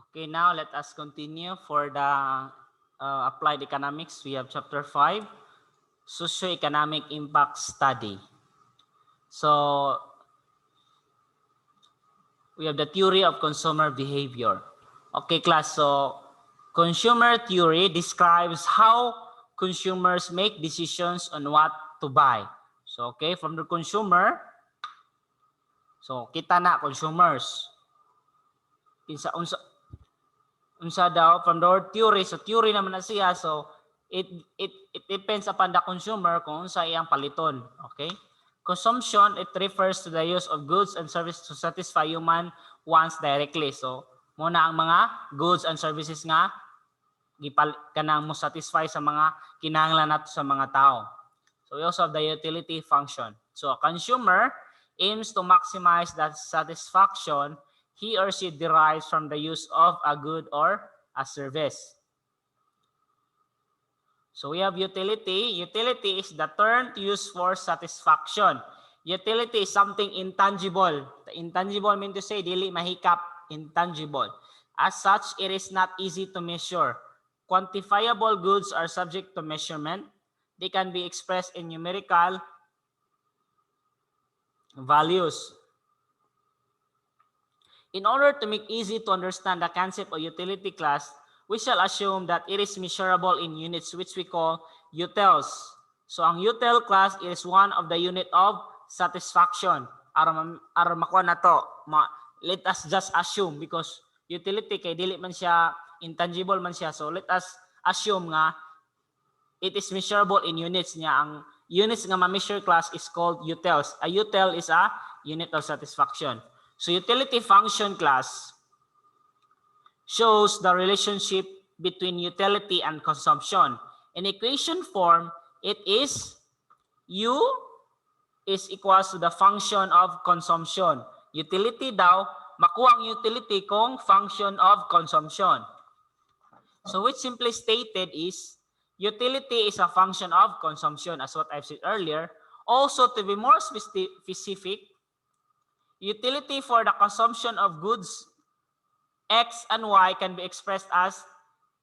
Okay, now let us continue for the applied economics. We have chapter 5, socioeconomic impact study. So we have the theory of consumer behavior. Okay, class. So consumer theory describes how consumers make decisions on what to buy. So okay, from the consumer, so kita na consumers. Unsa daw from the word theory, so theory naman na siya, so it depends upon the consumer kung unsa iyang paliton. Okay, consumption, it refers to the use of goods and services to satisfy human wants directly. So muna ang mga goods and services nga kanang mo satisfy sa mga kinahanglan nato sa mga tao. So we also have the utility function. So a consumer aims to maximize that satisfaction he or she derives from the use of a good or a service. So we have utility. Utility is the term used for satisfaction. Utility is something intangible. The intangible mean to say dili mahikap, intangible. As such, it is not easy to measure. Quantifiable goods are subject to measurement. They can be expressed in numerical values. In order to make easy to understand the concept of utility class, we shall assume that it is measurable in units, which we call utils. So ang util class is one of the unit of satisfaction. Ara makuha na to. Let us just assume, because utility kay dili man siya, intangible man siya. So let us assume nga it is measurable in units niya. Ang units nga ma-measure class is called utils. A util is a unit of satisfaction. So utility function class shows the relationship between utility and consumption. In equation form, it is U is equals to the function of consumption. Utility daw, makuha ang utility kung function of consumption. So which simply stated is, utility is a function of consumption, as what I've said earlier. Also, to be more specific, utility for the consumption of goods X and Y can be expressed as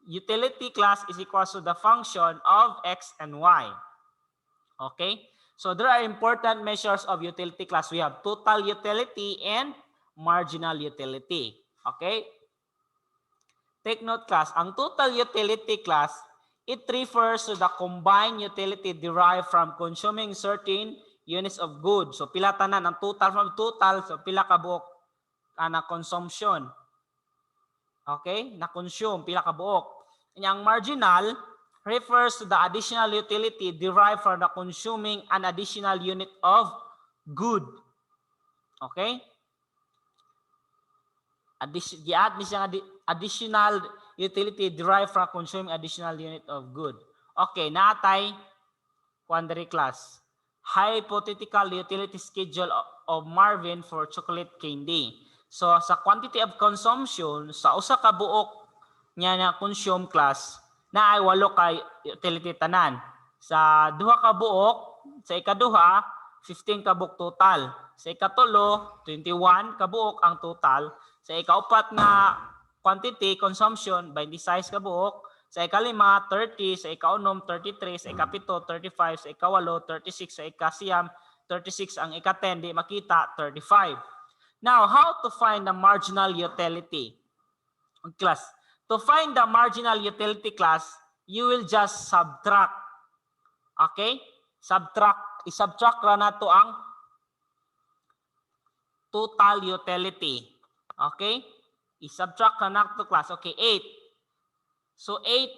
utility class is equals to the function of X and Y. Okay? So there are important measures of utility class. We have total utility and marginal utility. Okay? Take note, class. Ang total utility class, it refers to the combined utility derived from consuming certain units of goods. So pila tanan ang total from total, so pila ka buok na consumption. Okay? Na consume, pila ka buok. Ang marginal refers to the additional utility derived from the consuming an additional unit of good. Okay? Additional utility derived from consuming additional unit of good. Okay, natay quandary class. Hypothetical utility schedule of Marvin for chocolate candy. So sa quantity of consumption, sa usa ka buok niya na consume class, na ay 8 ka utility tanan. Sa duha ka buok, sa ikaduha, 15 ka buok total. Sa ikatulo, 21 ka buok ang total. Sa ikaupat nga quantity, consumption, 26 ka buok. Sa ikalima, 30. Sa ikaunom, 33. Sa ikapito, 35. Sa ikawalo, 36. Sa ikasiyam, 36. Ang ika-10, di makita, 35. Now, how to find the marginal utility? Class. To find the marginal utility class, you will just subtract. Okay? I-subtract ra na to ang total utility. Okay? I-subtract ra na to, class. Okay, 8. So 8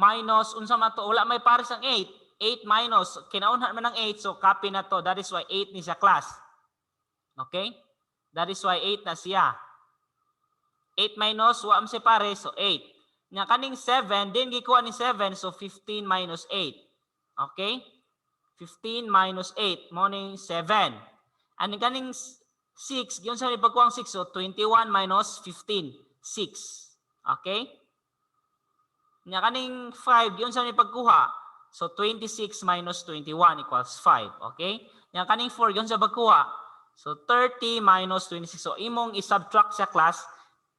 minus, unsa man to? Wala may pares ang 8. 8 minus, kinaunhan man ng 8, so copy na to. That is why 8 ni siya, class. Okay? That is why 8 na siya. 8 minus, wa si pare, so 8. Nga kaning 7, din gikuha ni 7, so 15 minus 8. Okay? 15 minus 8, morning 7. And kaning 6, yun sa pagkuha ang 6, so 21 minus 15, 6. Okay? Nga kaning 5, yun sa pagkuha, so 26 minus 21 equals 5. Okay? Nga kaning 4, yun sa pagkuha, so 30 minus 26. So imong i-subtract sa class,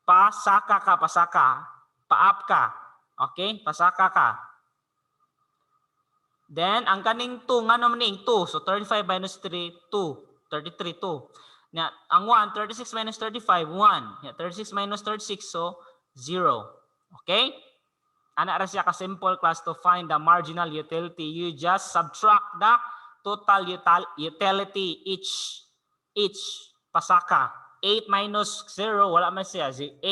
Pasaka ka, pasaka. Paap ka. Okay? Pasaka ka. Then, ang kaning 2, nga naman ning 2. So, 35 minus 3, 2. 33, 2. Nga, ang 1, 36 minus 35, 1. Nga, 36 minus 36, so 0. Okay? Ana ra siya ka-simple class to find the marginal utility. You just subtract the total utility each pasaka. 8 minus 0, wala man siya, 8.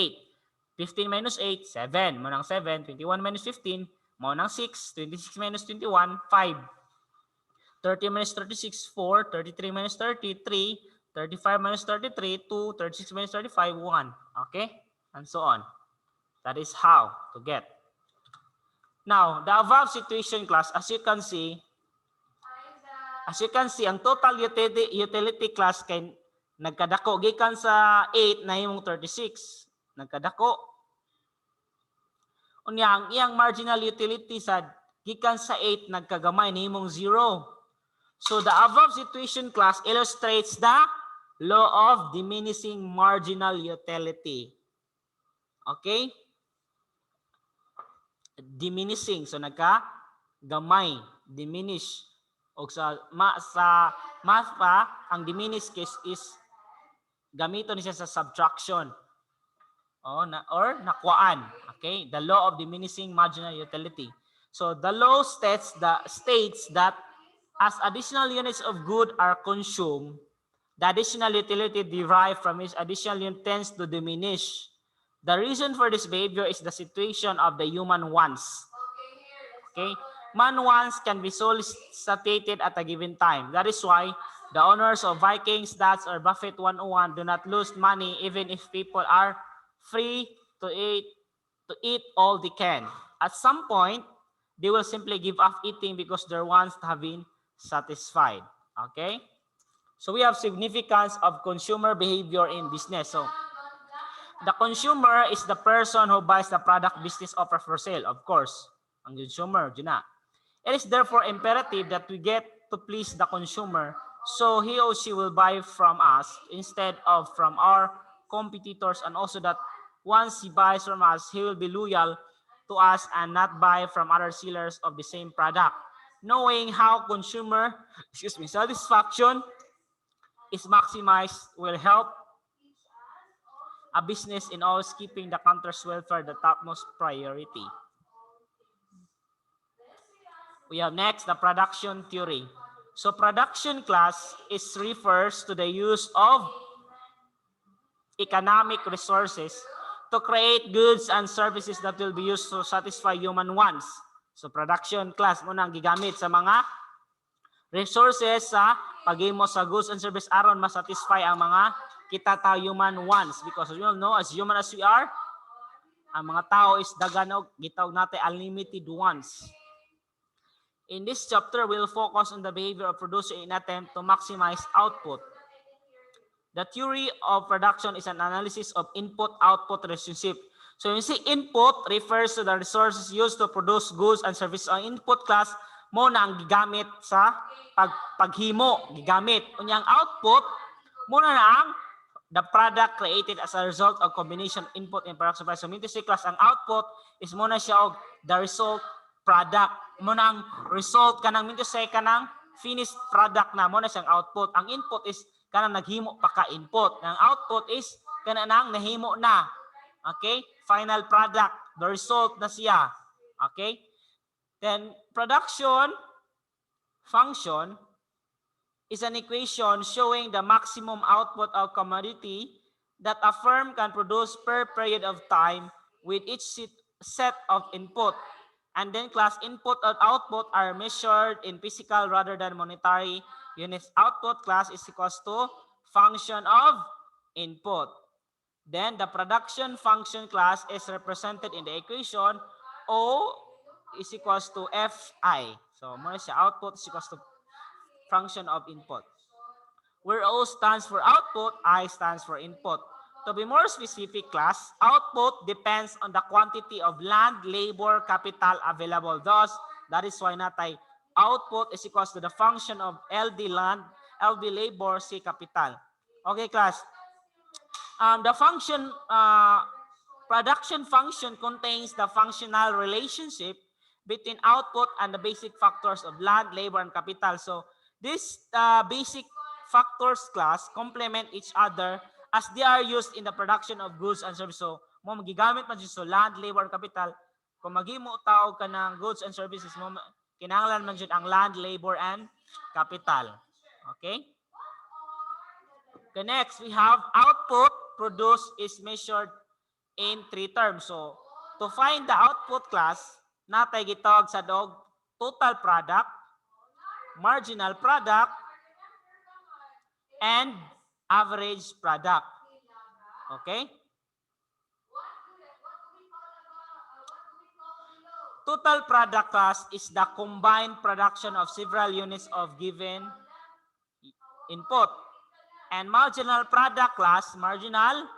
15 minus 8, 7. Mo nang 7. 21 minus 15, mo nang 6. 26 minus 21, 5. 30 minus 36, 4. 33 minus 30, 3. 35 minus 33, 2. 36 minus 35, 1. Okay? And so on. That is how to get. Now, the above situation class, as you can see, ang total utility class kay nagkadako gikan sa 8 na himong 36. Nagkadako. Unya ang iyang marginal utility sa gikan sa 8 nagkagamay na himong 0. So the above situation class illustrates the law of diminishing marginal utility. Okay? Diminishing, so nagka-gamay, diminish. O sa math pa, ang diminish case is gamiton niya sa subtraction. Or nakuan. Okay? The law of diminishing marginal utility. So the law states that as additional units of good are consumed, the additional utility derived from each additional unit tends to diminish. The reason for this behavior is the situation of the human wants. Okay? Man wants can be solely at a given time. That is why the owners of Vikings, Stats, or Buffett 101 do not lose money even if people are free to eat all they can. At some point, they will simply give up eating because their wants have been satisfied. Okay? So we have significance of consumer behavior in business. So the consumer is the person who buys the product business offer for sale. Of course, ang consumer, yun na. It is therefore imperative that we get to please the consumer so he or she will buy from us instead of from our competitors, and also that once he buys from us, he will be loyal to us and not buy from other sellers of the same product. Knowing how consumer satisfaction is maximized will help a business in always keeping the counter's welfare the topmost priority. We have next the production theory. So production class refers to the use of economic resources to create goods and services that will be used to satisfy human wants. So production class mo nang gigamit sa mga resources sa paghimo sa goods and service aron ma-satisfy ang mga kita tao human wants, because you know as human as we are, ang mga tao is daghan og gitawag natin unlimited wants. In this chapter, we'll focus on the behavior of producer in attempt to maximize output. The theory of production is an analysis of input-output relationship. So you see, input refers to the resources used to produce goods and services. Ang input class mo na ang gigamit sa paghimo, gigamit. Unyang output mo na ang the product created as a result of combination input and production price. So mean to say class, ang output is mo na siya og the result product. Mo nang result kanang mean to say kanang finished product na mo na siyang output. Ang input is kanang naghimo pa ka input. Ang output is kanang nahimo na. Okay? Final product, the result na siya. Okay? Then production function is an equation showing the maximum output of commodity that a firm can produce per period of time with each set of input. And then class input and output are measured in physical rather than monetary units. Output class is equals to function of input. Then the production function class is represented in the equation O is equals to Fi. So muna siya, output is equals to function of input. Where O stands for output, I stands for input. To be more specific class, output depends on the quantity of land, labor, capital available. Thus, that is why natay output is equals to the function of LD land, LB labor, C capital. Okay class. The function Production function contains the functional relationship between output and the basic factors of land, labor, and capital. So these basic factors class complement each other as they are used in the production of goods and services. So mo magigamit man so land, labor, and capital. Kung maghimo tao ka ng goods and services mo, kinahanglan man jud ang land, labor, and capital. Okay? The next, we have output produced is measured in 3 terms. So, to find the output class, natay gitawag sa dog total product, marginal product, and average product. Okay? Total product class is the combined production of several units of given input. And marginal product class, marginal,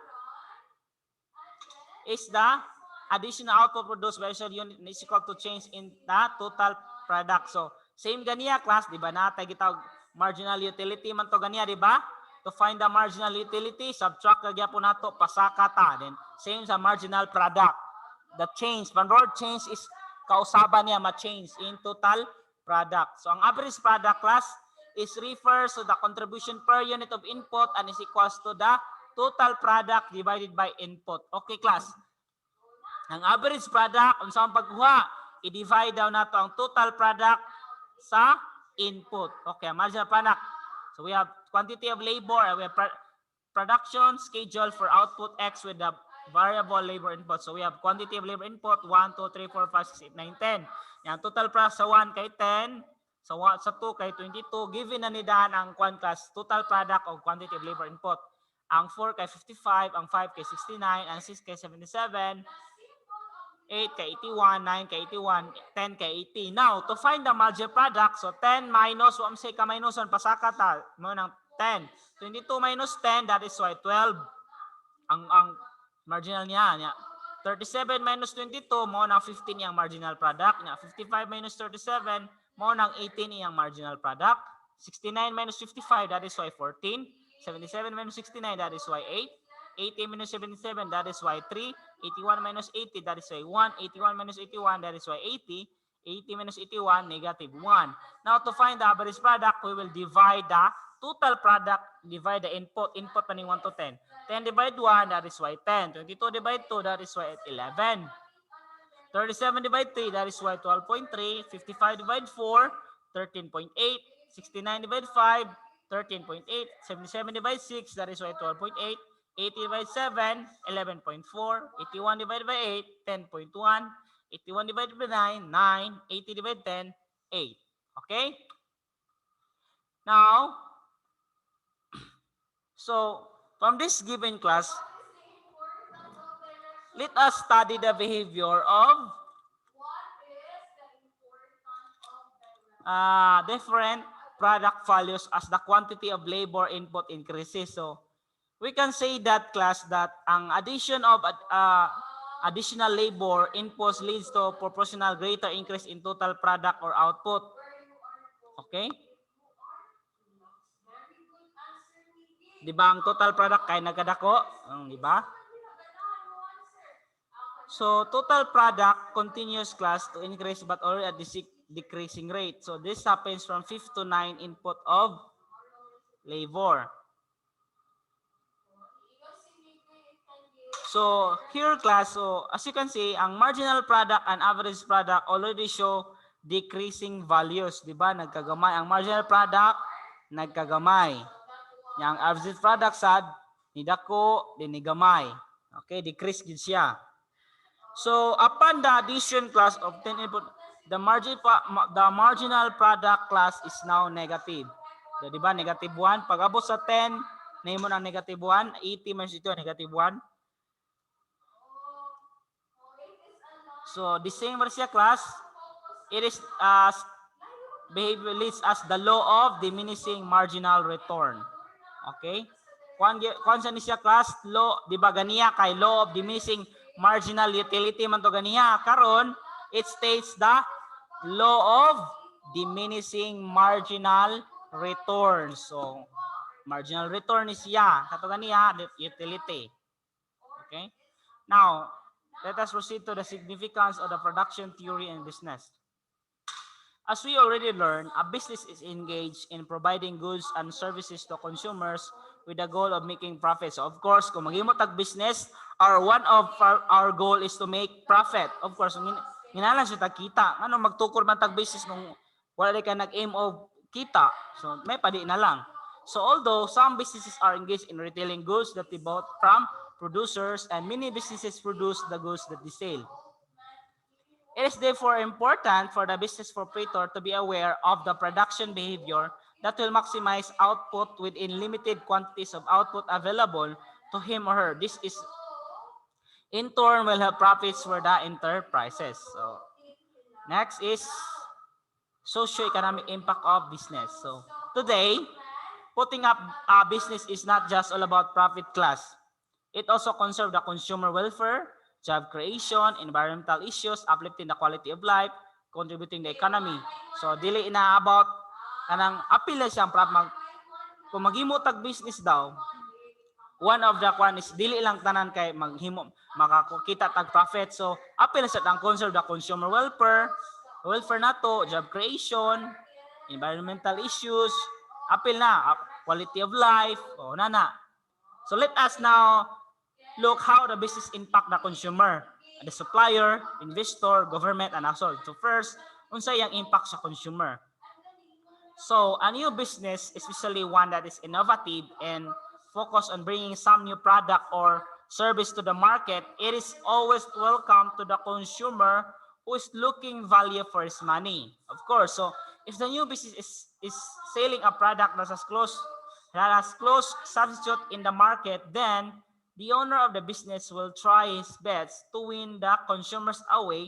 is the additional output produced by a unit is equal to change in the total product. So, same ganiya class, di ba? Natay gitawag marginal utility man to ganiya, di ba? To find the marginal utility, subtract kagya po nato pasaka ta. Then, same sa marginal product. The change, when word change is kausaban niya ma-change in total product. So, ang average product class is refers to the contribution per unit of input and is equals to the total product divided by input. Okay, class. Ang average product, ang saan pagkuha, i-divide daw nato ang total product sa input. Okay, marginal product. So, we have quantity of labor, we have production schedule for output X with the variable labor input. So we have quantity of labor input 1, 2, 3, 4, 5, 6, 8, 9, 10. Yang total product sa 1 kay 10, sa 2 kay 22. Given na nidahan ang class total product of quantity of labor input. Ang 4 kay 55, ang 5 kay 69, ang 6 kay 77, 8 kay 81, 9 kay 81, 10 kay 80. Now, to find the marginal product, so 10 minus, wam say ka minuson, pasaka ta, mo ng 10. 22 minus 10, that is why 12. Ang marginal niya. 37 minus 22, mo ng 15 yung marginal product. 55 minus 37, mo ng 18 yung marginal product. 69 minus 55, that is why 14. 77 minus 69, that is why 8. 80 minus 77, that is why 3. 81 minus 80, that is why 1. 81 minus 81, that is why 80. 80 minus 81, negative 1. Now, to find the average product, we will divide the total product, divide the input. Input pa ni 1 to 10. 10 divide 1, that is why 10. 22 divide 2, that is why 11. 37 divide 3, that is why 12.3. 55 divide 4, 13.8. 69 divide 5, 13.8. 77 divide 6, that is why 12.8. 80 divide 7, 11.4. 81 divided by 8, 10.1. 81 divided by 9, 9. 80 divided 10, 8. Okay? Now, so from this given class, let us study the behavior of different product values as the quantity of labor input increases. So, we can say that class that ang addition of additional labor inputs leads to proportional greater increase in total product or output. Okay? Di ba ang total product kay nagkadako? Di ba? So, total product continues class to increase but already at decreasing rate. So, this happens from 5th to 9 input of labor. So, here class, so as you can see, ang marginal product and average product already show decreasing values. Diba? Nagkagamay. Ang marginal product, nagkagamay. Yang average product sad, nidako, dinigamay. Okay, decrease gid siya. So, upon the addition class of 10 input, the marginal product class is now negative. So, diba? Negative 1. Pag abot sa 10, nahimo ng negative 1. 80 minus ito, negative 1. So, the same version class, it is behavior leads as the law of diminishing marginal return. Okay? Kung sa niya class, law, di ba ganiya kay law of diminishing marginal utility man to ganiya. Karon, it states the law of diminishing marginal return. So, marginal return is ya. Kato ganiya, utility. Okay? Now, let us proceed to the significance of the production theory in business. As we already learned, a business is engaged in providing goods and services to consumers with the goal of making profit. So of course, kung maghimo tag business, one of our goal is to make profit. Of course, nginalan siya tag kita. Ano magtukod man tag business kung wala ka nag-aim of kita. So may padi na lang. So although some businesses are engaged in retailing goods that they bought from producers, and many businesses produce the goods that they sell. It is therefore important for the business operator to be aware of the production behavior that will maximize output within limited quantities of output available to him or her. This is in turn will have profits for the enterprises. So next is socio-economic impact of business. So today, putting up a business is not just all about profit class. It also conserves the consumer welfare, job creation, environmental issues, uplifting the quality of life, contributing the economy. So dili na about kanang apil na siyang kung maghimo tag business daw, one of the kwan is dili lang tanan kay maghimo makakita tag profit. So apil na siya ang conserve the consumer welfare nato, job creation, environmental issues, apil na quality of life, o nana. So let us now look how the business impact the consumer, the supplier, investor, government, and household. So first, unsay ang impact sa consumer. So a new business, especially one that is innovative and focused on bringing some new product or service to the market, it is always welcome to the consumer who is looking value for his money. Of course, so if the new business is selling a product that has close substitute in the market, then the owner of the business will try his best to win the consumers away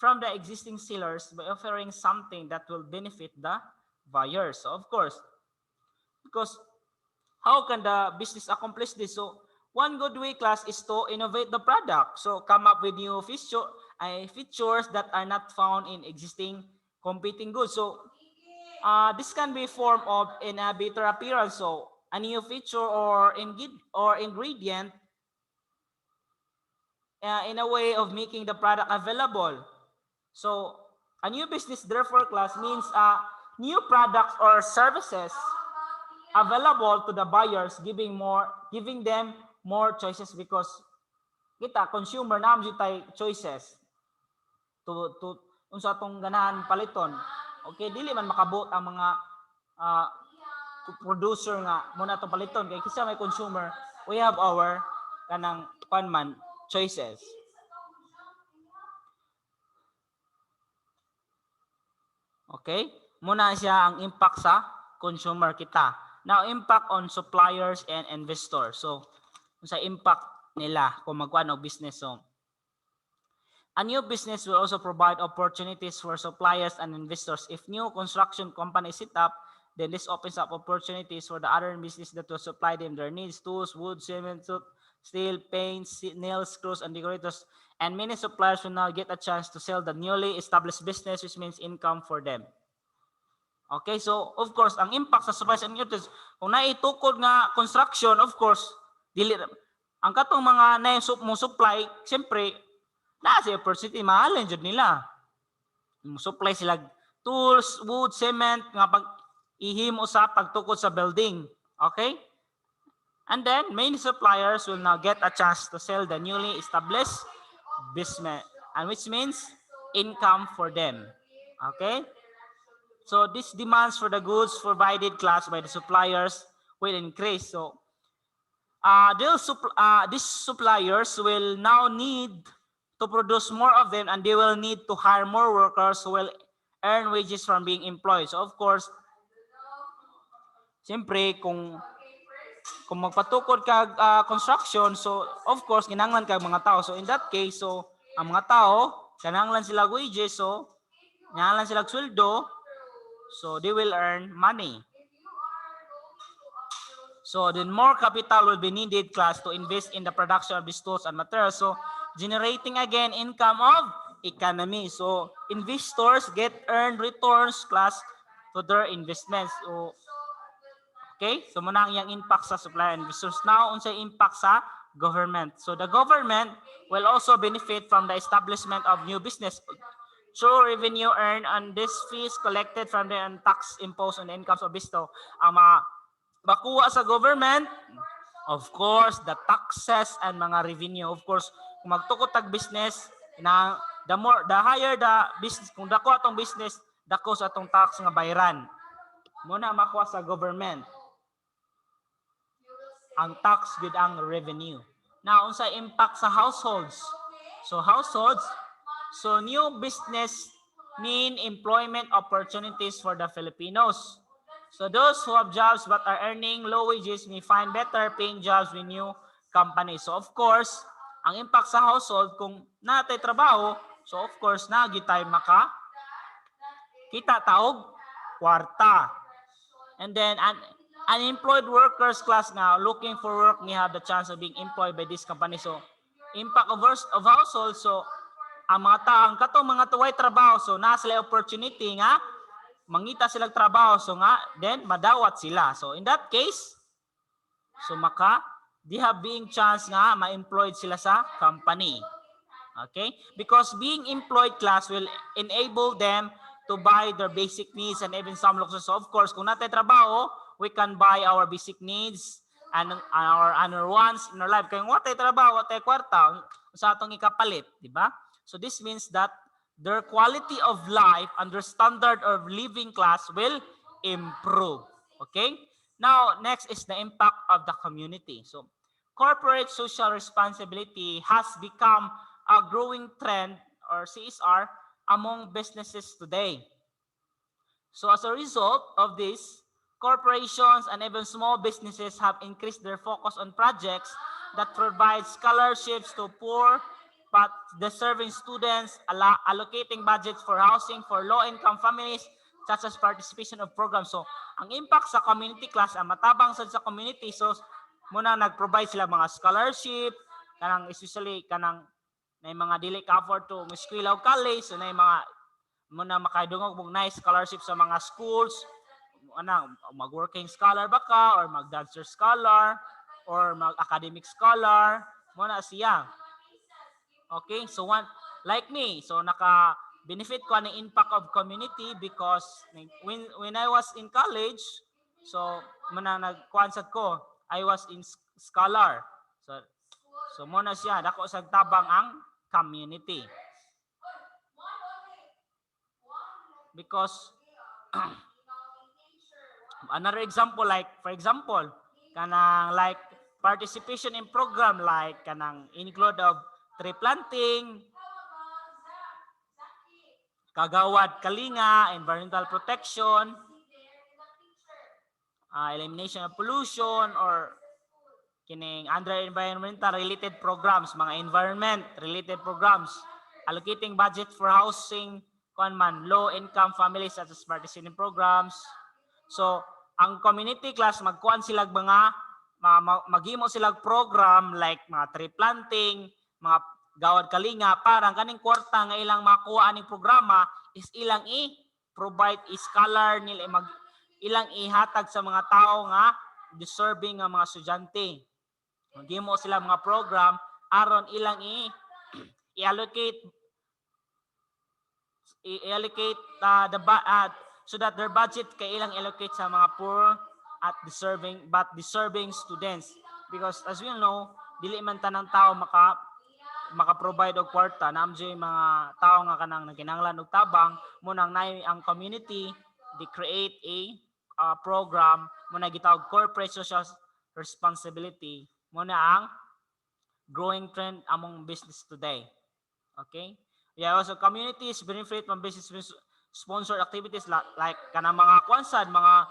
from the existing sellers by offering something that will benefit the buyers. So of course, because how can the business accomplish this? So one good way, class, is to innovate the product. So come up with new features that are not found in existing competing goods. So this can be form of in a better appearance. So a new feature or ingredient in a way of making the product available. So a new business, therefore, class, means new products or services available to the buyers, giving them more choices, because kita consumer naman tay choices to unsa tong ganahan paliton. Okay, dili man makabot ang mga producer nga muna to paliton kay kisa may consumer, we have our kanang panman choices. Okay, muna siya ang impact sa consumer kita. Now impact on suppliers and investors. So sa impact nila kung magkuan og business. So a new business will also provide opportunities for suppliers and investors. If new construction company set up, then this opens up opportunities for the other business that will supply them their needs: tools, wood, cement, steel, paints, nails, screws, and decorators. And many suppliers will now get a chance to sell the newly established business, which means income for them. Okay, so of course, ang impact sa suppliers and investors, kung naitukod nga construction, of course, dili ang katong mga mo supply, siyempre, na sa opportunity, mahalin jud nila. Supply sila tools, wood, cement, nga pag ihimo sa pagtukod sa building. Okay? And then, many suppliers will now get a chance to sell the newly established business, and which means income for them. Okay? So, this demands for the goods provided class by the suppliers will increase. So, these suppliers will now need to produce more of them, and they will need to hire more workers who will earn wages from being employed. So, of course, siyempre, kung magpatukod ka construction, so of course kinahanglan kag mga tao. So in that case, so ang mga tao kinahanglan sila wages, so kinahanglan sila sweldo, so they will earn money. So then more capital will be needed, class, to invest in the production of these tools and materials, so generating again income of economy. So investors get earned returns, class, to their investments. So okay, so muna ang impact sa supply and investors. Now, unsay impact sa government. So the government will also benefit from the establishment of new business through revenue earned on these fees collected from the tax imposed on the incomes of business. Ang makuha sa government, of course, the taxes and mga revenue. Of course, kung magtukot tag business, na the higher the business, kung dako atong business, dako sa atong tax nga bayaran. Muna makuha sa government ang tax with ang revenue. Now, unsa impact sa households? So new business mean employment opportunities for the Filipinos. So those who have jobs but are earning low wages may find better paying jobs with new companies. So of course, ang impact sa household kung natay trabaho, so of course nagi tayo kita taog kwarta. And then unemployed workers class now looking for work may have the chance of being employed by this company. So impact of household, so ang mga taang katong mga tuway trabaho, so na sila opportunity nga mangita silang trabaho, so nga then madawat sila. So in that case, so they have being chance nga ma-employed sila sa company. Okay? Because being employed class will enable them to buy their basic needs and even some luxuries. So of course, kung natin trabaho, we can buy our basic needs and our other wants in our life. Kaya kung natin trabaho, natin kwarta, sa atong ikapalit, di ba? So this means that their quality of life and their standard of living class will improve. Okay? Now, next is the impact of the community. So corporate social responsibility has become a growing trend, or CSR, among businesses today. So as a result of this, corporations and even small businesses have increased their focus on projects that provide scholarships to poor but deserving students, allocating budgets for housing for low-income families, such as participation of programs. So ang impact sa community class, ang matabang sa community, so muna nag-provide sila mga scholarship, kanang especially kanang na mga dili ka-afford to eskwela o college, so na mga muna makaidungog mong nice scholarship sa mga schools, mag-working scholar ba ka, or mag-dancer scholar, or mag-academic scholar, muna siya. Okay, so like me, so naka-benefit ko ng impact of community because when I was in college, so muna nagkuansat ko, I was in scholar. So muna siya, dako sa tabang ang community. Because another example, like for example, kanang like participation in program like kanang include of tree planting, kagawad kalinga, environmental protection, elimination of pollution, or kining under environmental related programs, mga environment related programs, allocating budget for housing low income families such as participating programs. So ang community class magkuan sila mga maghimo sila program like mga tree planting, mga gawad kalinga, parang kaning kwarta nga ilang makuha aning programa is ilang i-provide scholar nila, ilang ihatag sa mga tao nga deserving nga mga estudyante. Maghimo sila mga program aron ilang i-allocate so that their budget kay ilang allocate sa mga poor at deserving students, because as we know, dili man tanang tao maka-provide og kwarta, namjay mga tao nga kanang nagkinahanglan og tabang, munang nay ang community they create a program muna gitawag corporate social responsibility, muna ang growing trend among business today. Okay? Yeah, also communities benefit from business sponsored activities like kanang mga kwansad, mga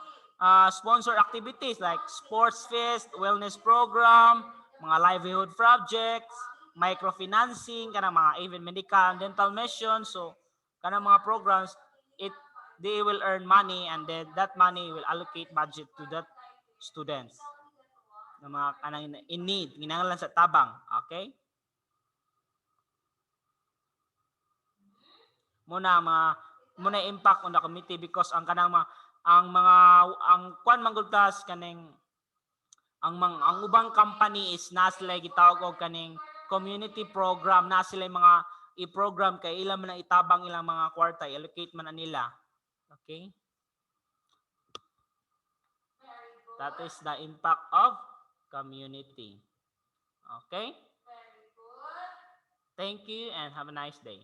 sponsored activities like sports fest, wellness program, mga livelihood projects, microfinancing, kanang mga even medical and dental missions. So kanang mga programs, they will earn money and then that money will allocate budget to that students na mga kanang in need, ginahanglan sa tabang. Okay? Muna impact on the community because ang kanang ang kwan manggultas kaning ang ubang company is na sila gitawag og kaning community program, na sila mga i-program kay ilang man itabang ilang mga kwarta, i-allocate man na nila. Okay? That is the impact of community. Okay? Thank you and have a nice day.